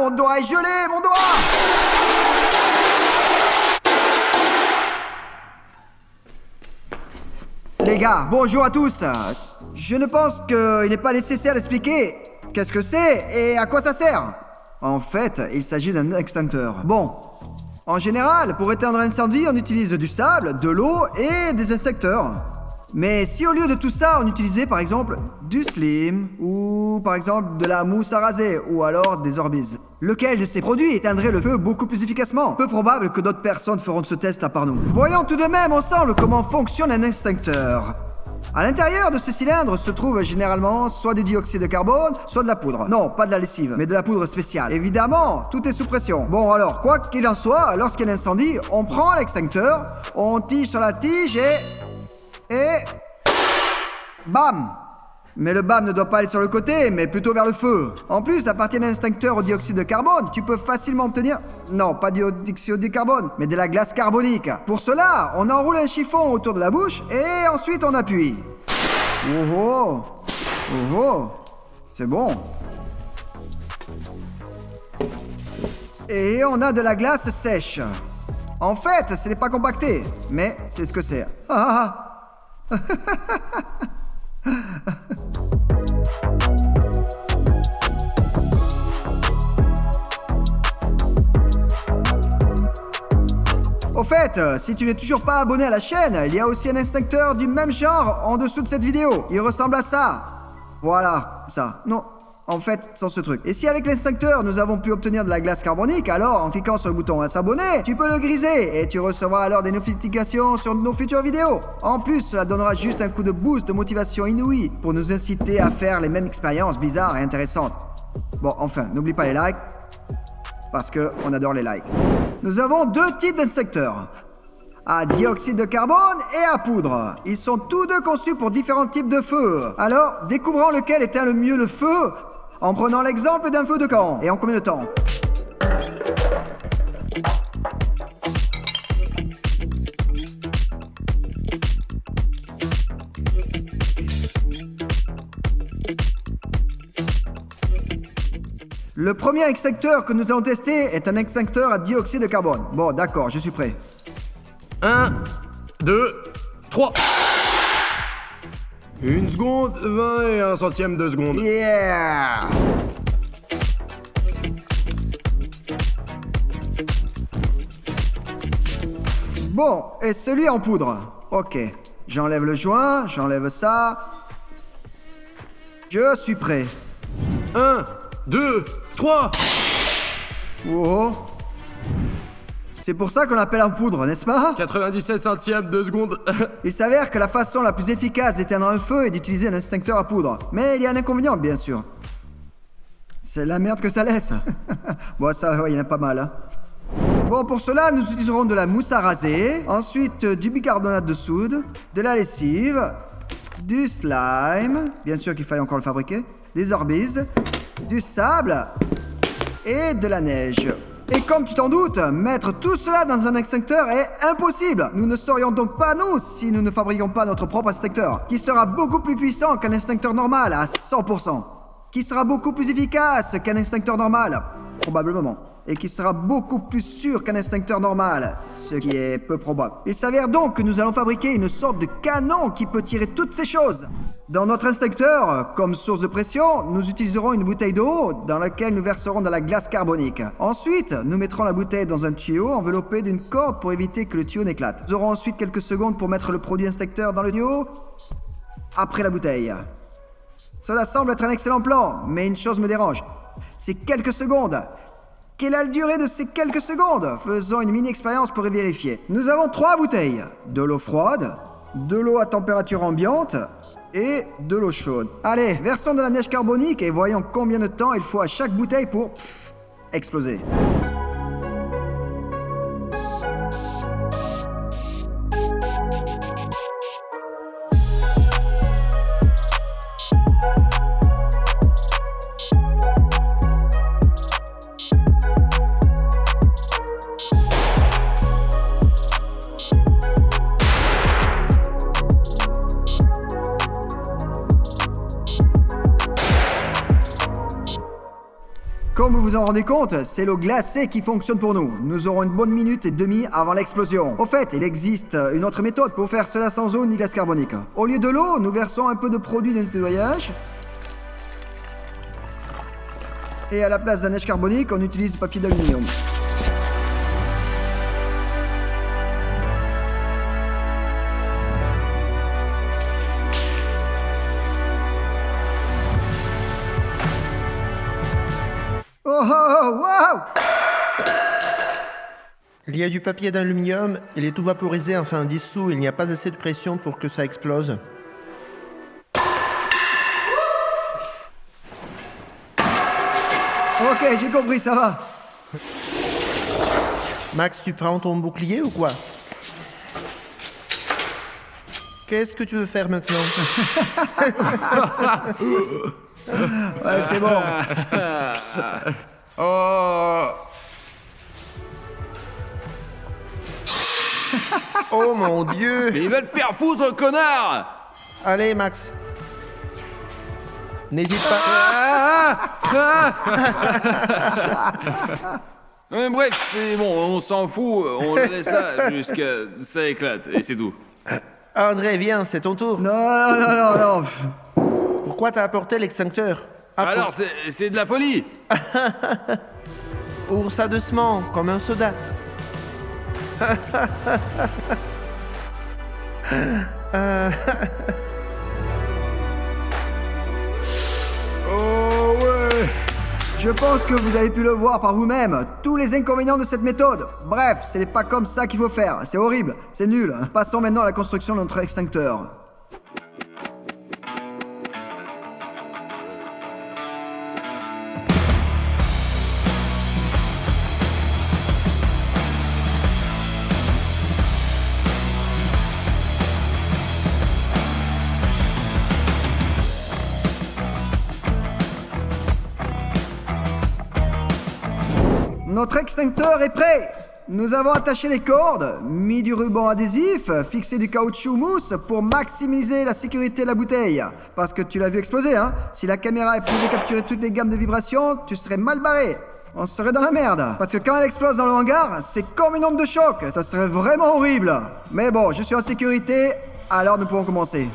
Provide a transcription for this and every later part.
mon doigt est gelé, mon doigt! Les gars, bonjour à tous. Je ne pense qu'il n'est pas nécessaire d'expliquer qu'est-ce que c'est et à quoi ça sert. En fait, il s'agit d'un extincteur. Bon, en général, pour éteindre l'incendie, on utilise du sable, de l'eau et des instincteurs. Mais si au lieu de tout ça, on utilisait par exemple du slim, ou par exemple de la mousse à raser, ou alors des Orbeez, lequel de ces produits éteindrait le feu beaucoup plus efficacement? Peu probable que d'autres personnes feront ce test à part nous. Voyons tout de même ensemble comment fonctionne un extincteur. À l'intérieur de ce cylindre se trouve généralement soit du dioxyde de carbone, soit de la poudre. Non, pas de la lessive, mais de la poudre spéciale. Évidemment, tout est sous pression. Bon alors, quoi qu'il en soit, lorsqu'il y a un incendie, on prend l'extincteur, on tige sur la tige et... bam! Mais le bam ne doit pas aller sur le côté, mais plutôt vers le feu. En plus, à partir d'un extincteur au dioxyde de carbone, tu peux facilement obtenir... non, pas du dioxyde de carbone, mais de la glace carbonique. Pour cela, on enroule un chiffon autour de la bouche et ensuite on appuie. Oh oh! Oh oh! C'est bon. Et on a de la glace sèche. En fait, ce n'est pas compacté, mais c'est ce que c'est. Ah! Au fait, si tu n'es toujours pas abonné à la chaîne, il y a aussi un extincteur du même genre en dessous de cette vidéo. Il ressemble à ça. Voilà, ça. Non, en fait, sans ce truc. Et si avec l'extincteur, nous avons pu obtenir de la glace carbonique, alors en cliquant sur le bouton s'abonner, tu peux le griser et tu recevras alors des notifications sur nos futures vidéos. En plus, cela donnera juste un coup de boost de motivation inouï pour nous inciter à faire les mêmes expériences bizarres et intéressantes. Bon, enfin, n'oublie pas les likes, parce qu'on adore les likes. Nous avons deux types d'instincteurs, à dioxyde de carbone et à poudre. Ils sont tous deux conçus pour différents types de feux. Alors, découvrons lequel éteint le mieux le feu en prenant l'exemple d'un feu de camp. Et en combien de temps? Le premier extincteur que nous allons tester est un extincteur à dioxyde de carbone. Bon, d'accord, je suis prêt. 1, 2, 3. 1 seconde, 20 et 1 centième de seconde. Yeah! Bon, et celui en poudre. Ok, j'enlève le joint, j'enlève ça. Je suis prêt. 1, 2, 3. Oh! C'est pour ça qu'on l'appelle en poudre, n'est-ce pas? 97 centièmes de seconde. Il s'avère que la façon la plus efficace d'éteindre un feu est d'utiliser un extincteur à poudre. Mais il y a un inconvénient, bien sûr. C'est la merde que ça laisse. Bon, ça, il y en a pas mal, hein. Bon, pour cela, nous utiliserons de la mousse à raser, ensuite du bicarbonate de soude, de la lessive, du slime, bien sûr qu'il faille encore le fabriquer, des Orbeez, du sable et de la neige. Et comme tu t'en doutes, mettre tout cela dans un extincteur est impossible. Nous ne saurions donc pas, nous, si nous ne fabriquions pas notre propre extincteur, qui sera beaucoup plus puissant qu'un extincteur normal à 100%, qui sera beaucoup plus efficace qu'un extincteur normal, probablement, et qui sera beaucoup plus sûr qu'un extincteur normal, ce qui est peu probable. Il s'avère donc que nous allons fabriquer une sorte de canon qui peut tirer toutes ces choses. Dans notre extincteur, comme source de pression, nous utiliserons une bouteille d'eau dans laquelle nous verserons de la glace carbonique. Ensuite, nous mettrons la bouteille dans un tuyau enveloppé d'une corde pour éviter que le tuyau n'éclate. Nous aurons ensuite quelques secondes pour mettre le produit extincteur dans le tuyau, après la bouteille. Cela semble être un excellent plan, mais une chose me dérange. C'est quelques secondes. Quelle est la durée de ces quelques secondes? Faisons une mini-expérience pour y vérifier. Nous avons 3 bouteilles. De l'eau froide, de l'eau à température ambiante et de l'eau chaude. Allez, versons de la neige carbonique et voyons combien de temps il faut à chaque bouteille pour exploser. comme vous vous en rendez compte, c'est l'eau glacée qui fonctionne pour nous. Nous aurons une bonne minute et demie avant l'explosion. Au fait, il existe une autre méthode pour faire cela sans eau ni glace carbonique. Au lieu de l'eau, nous versons un peu de produit de nettoyage. Et à la place de la neige carbonique, on utilise du papier d'aluminium. Oh oh oh, wow! Il y a du papier d'aluminium, il est tout vaporisé, enfin dissous, il n'y a pas assez de pression pour que ça explose. Ok, j'ai compris, ça va. Max, tu prends ton bouclier ou quoi? Qu'est-ce que tu veux faire maintenant? Ouais, c'est bon. Oh. Oh mon Dieu! Mais il va te faire foutre, connard! Allez Max. N'hésite pas. Ouais, bref, c'est bon, on s'en fout, on laisse là jusqu'à ça éclate, et c'est tout. André, viens, c'est ton tour. Non, non, non, non, non. Pourquoi t'as apporté l'extincteur? Alors, c'est de la folie! Ouvre ça doucement, comme un soda. Oh ouais. Je pense que vous avez pu le voir par vous-même, tous les inconvénients de cette méthode. Bref, ce n'est pas comme ça qu'il faut faire, c'est horrible, c'est nul. Passons maintenant à la construction de notre extincteur. Notre extincteur est prêt. Nous avons attaché les cordes, mis du ruban adhésif, fixé du caoutchouc mousse pour maximiser la sécurité de la bouteille. Parce que tu l'as vu exploser, hein? Si la caméra pouvait capturer toutes les gammes de vibrations, tu serais mal barré. On serait dans la merde. Parce que quand elle explose dans le hangar, c'est comme une onde de choc. Ça serait vraiment horrible. Mais bon, je suis en sécurité, alors nous pouvons commencer.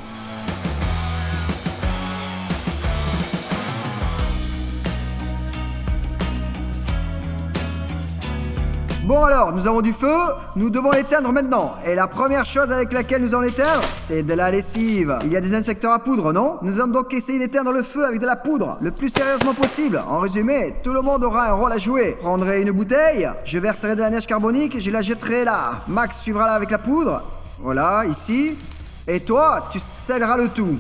Bon alors, nous avons du feu, nous devons l'éteindre maintenant. Et la première chose avec laquelle nous allons l'éteindre, c'est de la lessive. Il y a des insecteurs à poudre, non? Nous allons donc essayer d'éteindre le feu avec de la poudre, le plus sérieusement possible. En résumé, tout le monde aura un rôle à jouer. Je prendrai une bouteille, je verserai de la neige carbonique, je la jetterai là. Max suivra là avec la poudre. Voilà, ici. Et toi, tu scelleras le tout.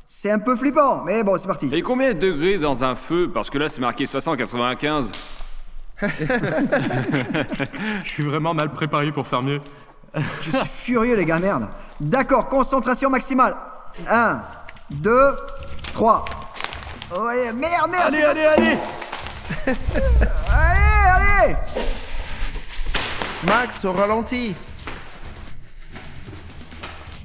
C'est un peu flippant, mais bon, c'est parti. Et combien de degrés dans un feu? Parce que là, c'est marqué 695. Je suis vraiment mal préparé pour faire mieux. Je suis furieux, les gars, merde. D'accord, concentration maximale. 1, 2, 3. Ouais, merde, merde. Allez, allez, allez. Allez, allez. Max, au ralenti.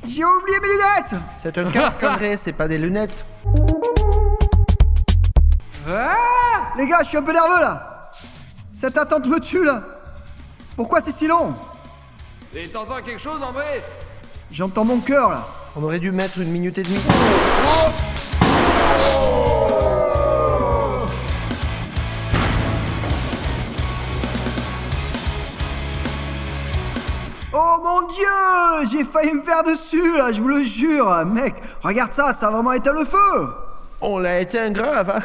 J'ai oublié mes lunettes. C'est un casque, André, c'est pas des lunettes. Les gars, je suis un peu nerveux, là. Cette attente me tue, là. Pourquoi c'est si long? Et t'entends quelque chose, en vrai? J'entends mon cœur, là. On aurait dû mettre 1 minute et demie. Oh mon Dieu, j'ai failli me faire dessus, là, je vous le jure. Mec, regarde ça, ça a vraiment éteint le feu. On l'a éteint grave, hein.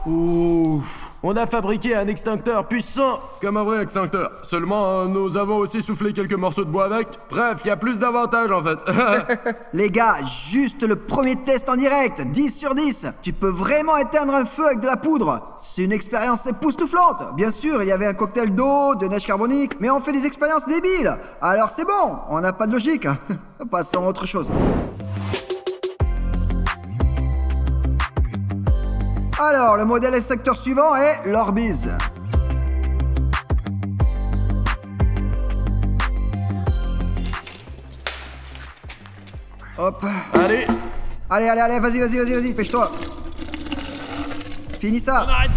Ouf. On a fabriqué un extincteur puissant. Comme un vrai extincteur. Seulement, nous avons aussi soufflé quelques morceaux de bois avec. Bref, il y a plus d'avantages en fait. Les gars, juste le premier test en direct, 10 sur 10. Tu peux vraiment éteindre un feu avec de la poudre. C'est une expérience époustouflante. Bien sûr, il y avait un cocktail d'eau, de neige carbonique, mais on fait des expériences débiles. Alors c'est bon, on n'a pas de logique. Passons à autre chose. Alors, le modèle extincteur suivant est l'Orbiz. Hop. Allez. Allez, allez, allez, vas-y, vas-y, vas-y, vas-y, pêche-toi. Finis ça. On arrête!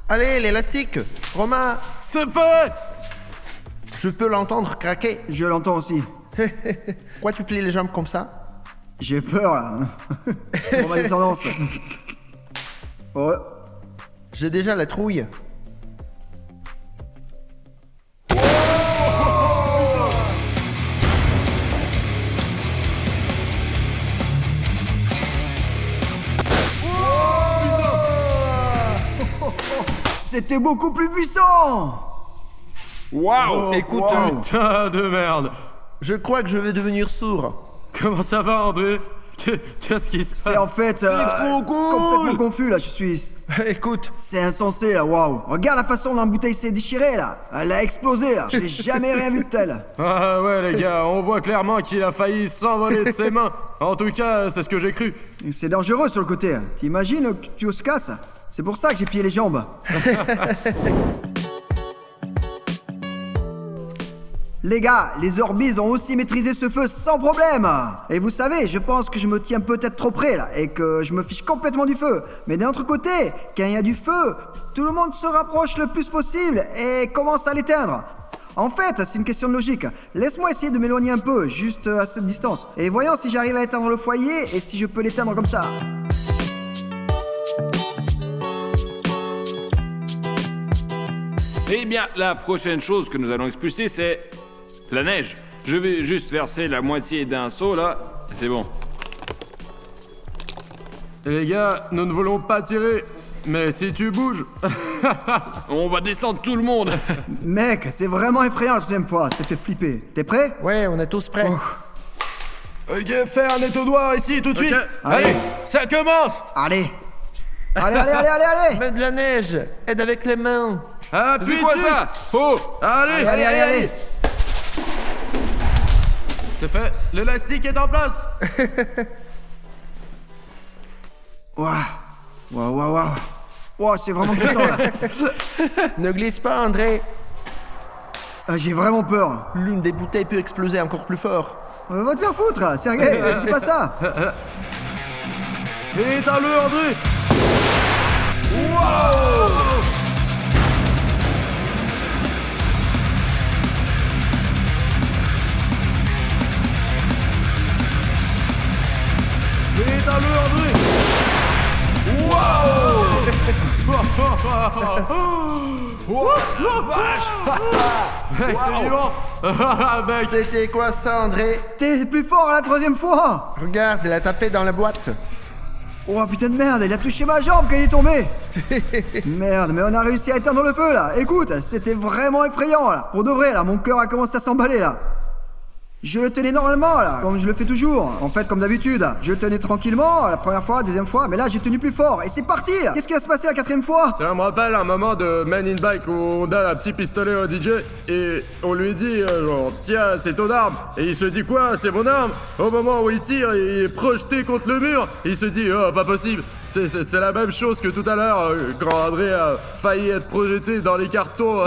Allez, l'élastique. Romain, C'est fait! je peux l'entendre craquer. Je l'entends aussi. Pourquoi tu plies les jambes comme ça? J'ai peur là. Pour ma descendance. Oh, J'ai déjà la trouille. c'était beaucoup plus puissant. Waouh! Écoute, Putain de merde! je crois que je vais devenir sourd. Comment ça va, André? Qu'est-ce qui se passe? C'est en fait trop cool. complètement confus là, je suis. Écoute, C'est insensé là, waouh. Regarde la façon dont la bouteille s'est déchirée là. Elle a explosé là. J'ai jamais rien vu de tel. Ah ouais, les gars, on voit clairement qu'il a failli s'envoler de ses mains. En tout cas, c'est ce que j'ai cru. C'est dangereux sur le côté. T'imagines que tu se casses? C'est pour ça que j'ai plié les jambes. Les gars, les Orbeez ont aussi maîtrisé ce feu sans problème. Et vous savez, je pense que je me tiens peut-être trop près là, et que je me fiche complètement du feu. Mais d'un autre côté, quand il y a du feu, tout le monde se rapproche le plus possible et commence à l'éteindre. En fait, c'est une question de logique. Laisse-moi essayer de m'éloigner un peu, juste à cette distance. Et voyons si j'arrive à éteindre le foyer et si je peux l'éteindre comme ça. Eh bien, la prochaine chose que nous allons expulser, c'est la neige. Je vais juste verser la moitié d'un seau là, c'est bon. Les gars, nous ne voulons pas tirer. Mais si tu bouges... On va descendre tout le monde. Mec, c'est vraiment effrayant la deuxième fois, ça fait flipper. T'es prêt? ouais, on est tous prêts. Ok, fais un étonnoir ici tout de suite. Allez. Allez, ça commence. Allez. Allez. Mets de la neige, aide avec les mains. Appuie C'est quoi dessus. ça? Oh! Allez. Allez. C'est fait, l'élastique est en place. Waouh. Wow, c'est vraiment puissant là. Ne glisse pas, André. Ah, j'ai vraiment peur. L'une des bouteilles peut exploser encore plus fort. Va te faire foutre, là. Sergei, dis pas ça. Éteins-le, André. Éteins-le, André. Mec, t'es vivant. Mec, C'était quoi ça, André? T'es plus fort la troisième fois. Regarde, il a tapé dans la boîte. Oh putain de merde, il a touché ma jambe quand il est tombé. Merde, mais on a réussi à éteindre le feu là. Écoute, c'était vraiment effrayant là. Pour de vrai là, mon cœur a commencé à s'emballer là. Je le tenais normalement là, comme je le fais toujours. En fait, comme d'habitude, je le tenais tranquillement la première fois, deuxième fois, mais là j'ai tenu plus fort et c'est parti là. Qu'est-ce qui va se passer la quatrième fois? ça me rappelle un moment de Man in Bike où on donne un petit pistolet au DJ et on lui dit genre tiens c'est ton arme et il se dit quoi c'est mon arme. Au moment où il tire il est projeté contre le mur et il se dit oh pas possible. C'est la même chose que tout à l'heure quand André a failli être projeté dans les cartons.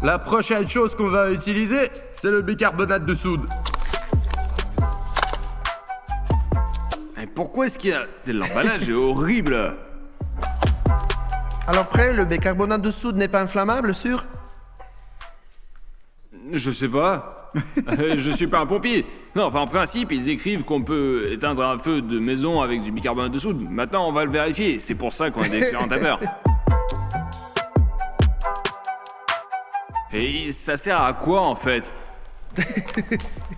La prochaine chose qu'on va utiliser, c'est le bicarbonate de soude. Mais pourquoi est-ce qu'il y a... L'emballage est horrible. Alors après, le bicarbonate de soude n'est pas inflammable, sûr? Je sais pas. Je suis pas un pompier. Non, enfin en principe, ils écrivent qu'on peut éteindre un feu de maison avec du bicarbonate de soude. Maintenant, on va le vérifier. C'est pour ça qu'on est des expérimentateurs. Et ça sert à quoi en fait?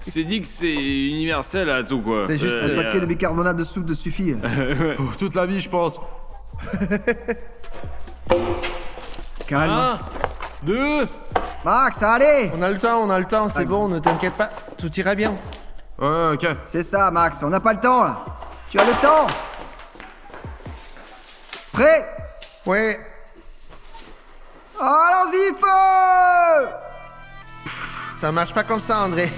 C'est dit que c'est universel à tout quoi. C'est juste Un paquet de bicarbonate de soude suffit. Pour toute la vie je pense. Calme. 1, 2... Max, allez. On a le temps, c'est bon, ne t'inquiète pas, tout ira bien. Ouais ok. C'est ça, Max, on n'a pas le temps là. Tu as le temps. Prêt? Ouais, Allons-y, feu! ça marche pas comme ça, André.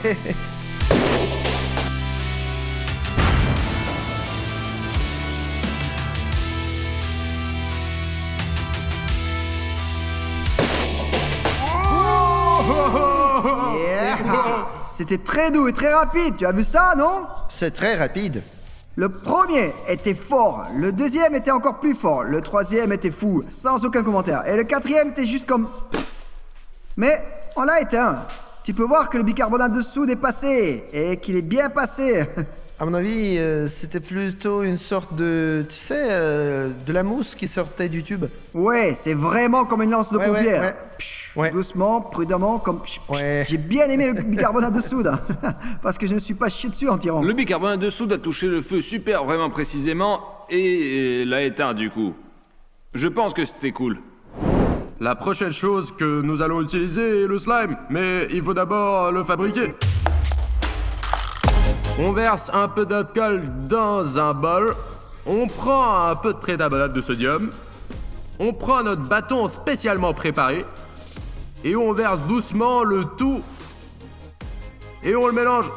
Yeah. C'était très doux et très rapide, tu as vu ça, non? C'est très rapide. Le premier était fort, le deuxième était encore plus fort, le troisième était fou, sans aucun commentaire, et le quatrième était juste comme... pff. Mais on l'a éteint. Tu peux voir que le bicarbonate de soude est passé, et qu'il est bien passé. À mon avis, c'était plutôt une sorte de... Tu sais, de la mousse qui sortait du tube. Ouais, c'est vraiment comme une lance de Ouais, paupière. ouais. Psh, Ouais. Doucement, prudemment, comme... psh, psh. Ouais. J'ai bien aimé le bicarbonate de soude, parce que je ne suis pas chié dessus en tirant. Le bicarbonate de soude a touché le feu super vraiment précisément et l'a éteint du coup. Je pense que c'était cool. La prochaine chose que nous allons utiliser est le slime, mais il faut d'abord le fabriquer. On verse un peu d'alcool dans un bol, on prend un peu de tétrabonate de sodium, on prend notre bâton spécialement préparé, et on verse doucement le tout, et on le mélange.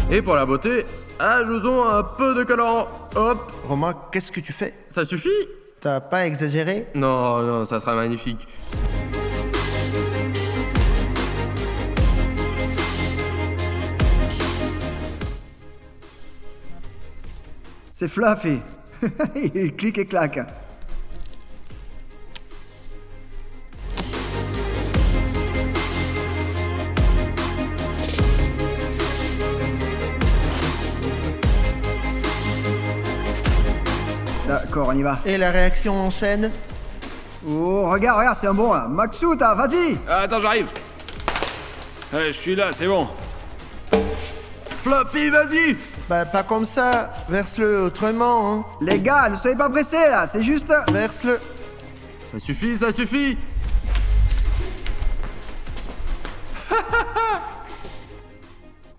Et pour la beauté, ajoutons un peu de colorant. Hop, Romain, qu'est-ce que tu fais? ça suffit? T'as pas exagéré? Non, non, ça sera magnifique. C'est Fluffy. Il clique et claque. D'accord, on y va. Et la réaction en chaîne? Oh, regarde, regarde, c'est un bon là. Maxouta, vas-y. Ah, attends, j'arrive. Ouais, je suis là, c'est bon. Fluffy, vas-y! Bah, pas comme ça. Verse-le autrement, hein. Les gars, ne soyez pas pressés là, c'est juste... Verse-le. Ça suffit, ça suffit!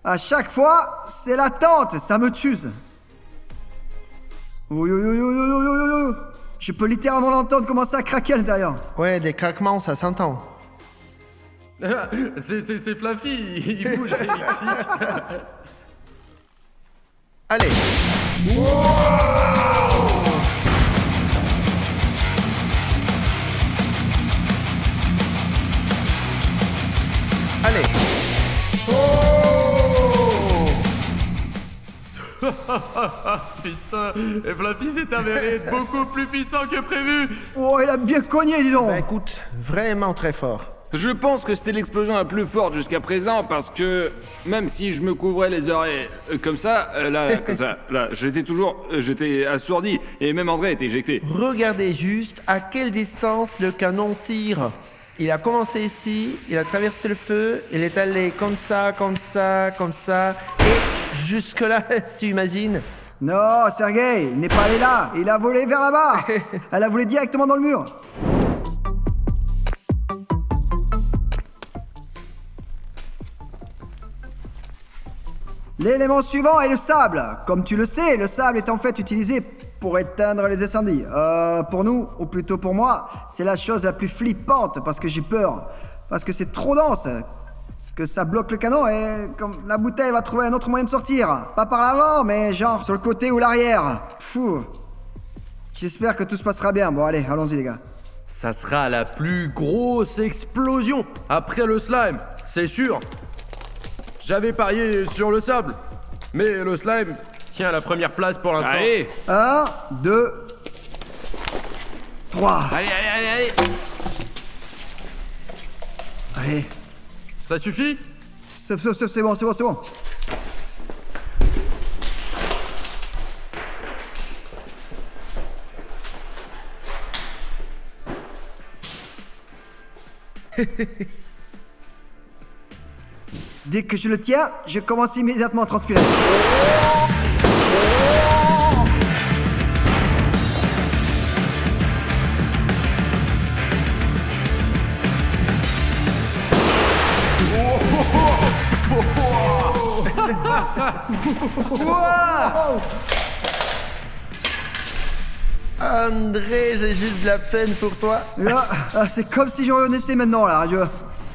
À chaque fois, c'est la tente, ça me tue. Oui, oui, oui, oui, oui, oui, oui, oui. Je peux littéralement l'entendre commencer à craquer à l'intérieur. Ouais, des craquements, ça s'entend. C'est Fluffy, il bouge et il clique. Allez. Allez. Putain, et Fluffy s'est avéré être beaucoup plus puissant que prévu! Oh, il a bien cogné, dis donc. Bah écoute, vraiment très fort. Je pense que c'était l'explosion la plus forte jusqu'à présent parce que même si je me couvrais les oreilles comme ça, comme ça, là, j'étais assourdi et même André était éjecté. Regardez juste à quelle distance le canon tire. Il a commencé ici, il a traversé le feu, il est allé comme ça, comme ça, comme ça, et jusque là, tu imagines? Non, Sergei, il n'est pas allé là. Il a volé vers là-bas. Elle a volé directement dans le mur. L'élément suivant est le sable. Comme tu le sais, le sable est en fait utilisé pour éteindre les incendies. Pour nous, ou plutôt pour moi, c'est la chose la plus flippante parce que j'ai peur. Parce que c'est trop dense. Que ça bloque le canon et comme la bouteille va trouver un autre moyen de sortir. Pas par l'avant, mais genre sur le côté ou l'arrière. Pfff. J'espère que tout se passera bien. Bon, allez, allons-y, les gars. Ça sera la plus grosse explosion après le slime, c'est sûr. J'avais parié sur le sable, mais le slime tient la première place pour l'instant. Allez, 1, 2, 3. allez. Allez. Ça suffit? C'est bon, c'est bon, c'est bon. Dès que je le tiens, je commence immédiatement à transpirer. André, j'ai juste de la peine pour toi. Là, c'est comme si je renaissais maintenant, là.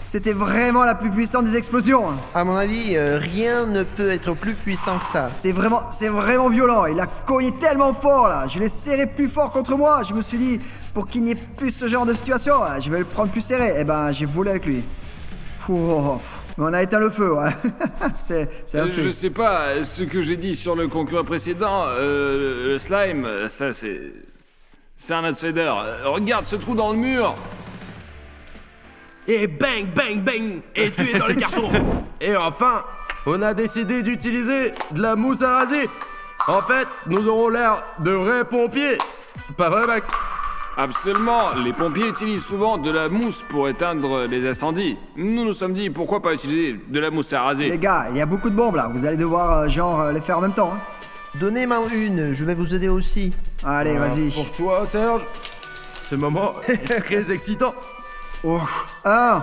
C'était vraiment la plus puissante des explosions. À mon avis, rien ne peut être plus puissant que ça. C'est vraiment violent. Il a cogné tellement fort, là. Je l'ai serré plus fort contre moi. Je me suis dit, pour qu'il n'y ait plus ce genre de situation, je vais le prendre plus serré. Eh ben, j'ai volé avec lui. Mais on a éteint le feu, ouais. c'est un Je fait. sais pas, ce que j'ai dit sur le concurrent précédent, le slime, ça c'est. C'est un outsider. Regarde ce trou dans le mur! Et bang, bang, bang. Et tu es dans le carton. Et enfin, on a décidé d'utiliser de la mousse à raser. En fait, nous aurons l'air de vrais pompiers. Pas vrai, Max? Absolument, les pompiers utilisent souvent de la mousse pour éteindre les incendies. Nous nous sommes dit pourquoi pas utiliser de la mousse à raser. Les gars, il y a beaucoup de bombes là. Vous allez devoir, les faire en même temps. Hein. Donnez-moi une, je vais vous aider aussi. Allez, vas-y. Pour toi, Serge, ce moment est très excitant. Ouf. 1,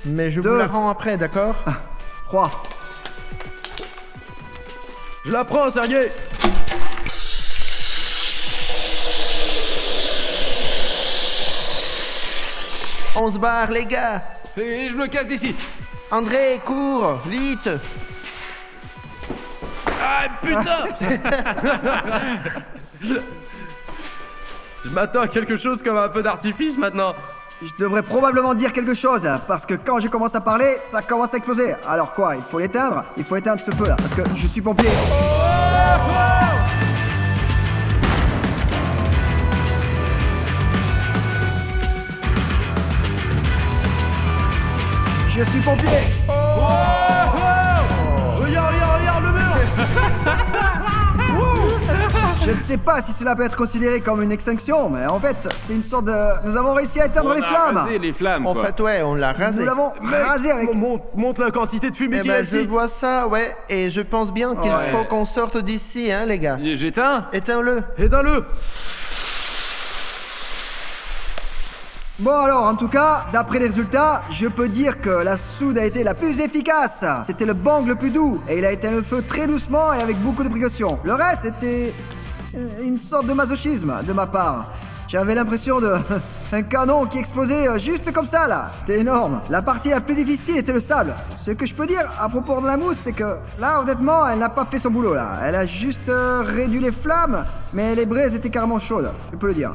Mais je Deux. vous la rends après, d'accord? 3. Je la prends, Sergei. 11 barres, les gars! Et je me casse d'ici. André, cours! Vite! Ah, putain. Je m'attends à quelque chose comme un feu d'artifice maintenant. Je devrais probablement dire quelque chose, là, parce que quand je commence à parler, ça commence à exploser. Alors quoi, il faut l'éteindre? Il faut éteindre ce feu là, parce que je suis pompier. Je suis pompier. Regarde le mur. Je ne sais pas si cela peut être considéré comme une extinction, mais en fait, c'est une sorte de... Nous avons réussi à éteindre les On a flammes. rasé les flammes, En quoi. fait, ouais, on l'a rasé. Nous l'avons rasé avec... Monte la quantité de fumée Eh qu'il y a ben, je ici. vois ça, ouais, et je pense bien qu'il Ouais. faut qu'on sorte d'ici, hein, les gars. J'éteins? Éteins-le. Éteins-le. Bon alors, en tout cas, d'après les résultats, je peux dire que la soude a été la plus efficace. C'était le bang le plus doux, et il a éteint le feu très doucement et avec beaucoup de précautions. Le reste, c'était une sorte de masochisme de ma part. J'avais l'impression de... un canon qui explosait juste comme ça, là. C'était énorme. La partie la plus difficile était le sable. Ce que je peux dire à propos de la mousse, c'est que là, honnêtement, elle n'a pas fait son boulot, là. Elle a juste réduit les flammes, mais les braises étaient carrément chaudes, je peux le dire.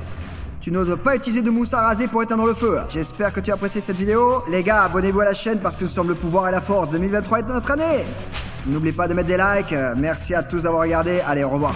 Tu ne dois pas utiliser de mousse à raser pour éteindre le feu. J'espère que tu as apprécié cette vidéo. Les gars, abonnez-vous à la chaîne parce que nous sommes le pouvoir et la force. 2023 est notre année. N'oubliez pas de mettre des likes. Merci à tous d'avoir regardé. Allez, au revoir.